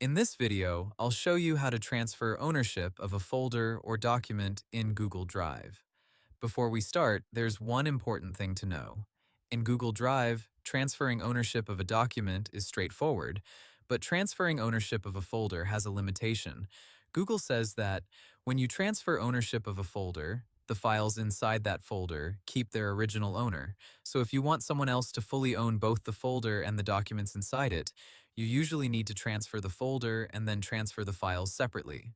In this video, I'll show you how to transfer ownership of a folder or document in Google Drive. Before we start, there's one important thing to know. In Google Drive, transferring ownership of a document is straightforward, but transferring ownership of a folder has a limitation. Google says that when you transfer ownership of a folder, the files inside that folder keep their original owner. So if you want someone else to fully own both the folder and the documents inside it, you usually need to transfer the folder and then transfer the files separately.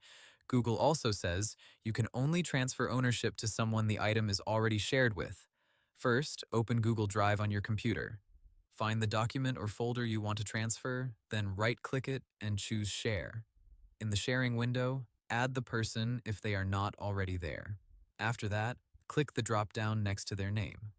Google also says you can only transfer ownership to someone the item is already shared with. First, open Google Drive on your computer. Find the document or folder you want to transfer, then right-click it and choose Share. In the sharing window, add the person if they are not already there. After that, click the drop-down next to their name.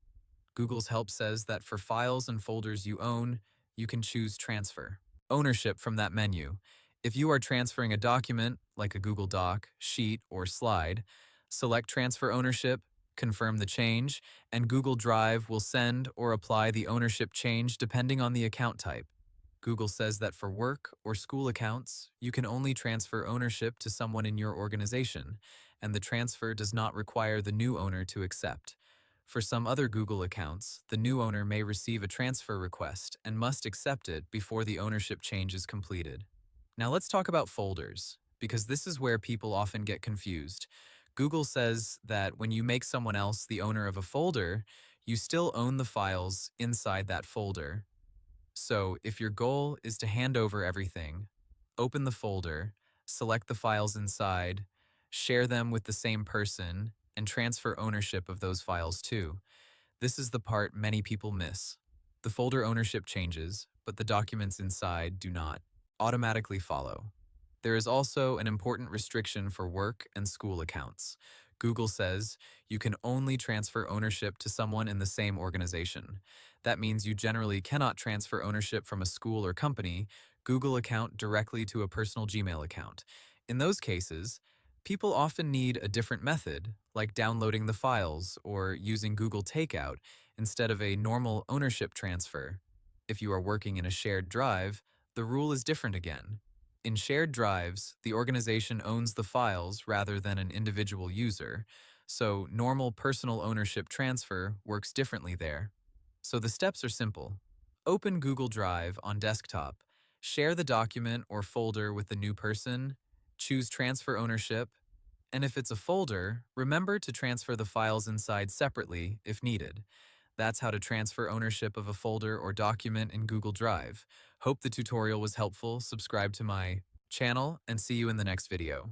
Google's help says that for files and folders you own, you can choose Transfer ownership from that menu. If you are transferring a document, like a Google Doc, sheet, or slide, select Transfer Ownership, confirm the change, and Google Drive will send or apply the ownership change depending on the account type. Google says that for work or school accounts, you can only transfer ownership to someone in your organization, and the transfer does not require the new owner to accept. For some other Google accounts, the new owner may receive a transfer request and must accept it before the ownership change is completed. Now let's talk about folders, because this is where people often get confused. Google says that when you make someone else the owner of a folder, you still own the files inside that folder. So if your goal is to hand over everything, open the folder, select the files inside, share them with the same person, and transfer ownership of those files too. This is the part many people miss. The folder ownership changes, but the documents inside do not automatically follow. There is also an important restriction for work and school accounts. Google says you can only transfer ownership to someone in the same organization. That means you generally cannot transfer ownership from a school or company Google account directly to a personal Gmail account. In those cases, people often need a different method, like downloading the files or using Google Takeout instead of a normal ownership transfer. If you are working in a shared drive, the rule is different again. In shared drives, the organization owns the files rather than an individual user, so normal personal ownership transfer works differently there. So the steps are simple. Open Google Drive on desktop, share the document or folder with the new person, choose transfer ownership, and if it's a folder, remember to transfer the files inside separately if needed. That's how to transfer ownership of a folder or document in Google Drive. Hope the tutorial was helpful. Subscribe to my channel and see you in the next video.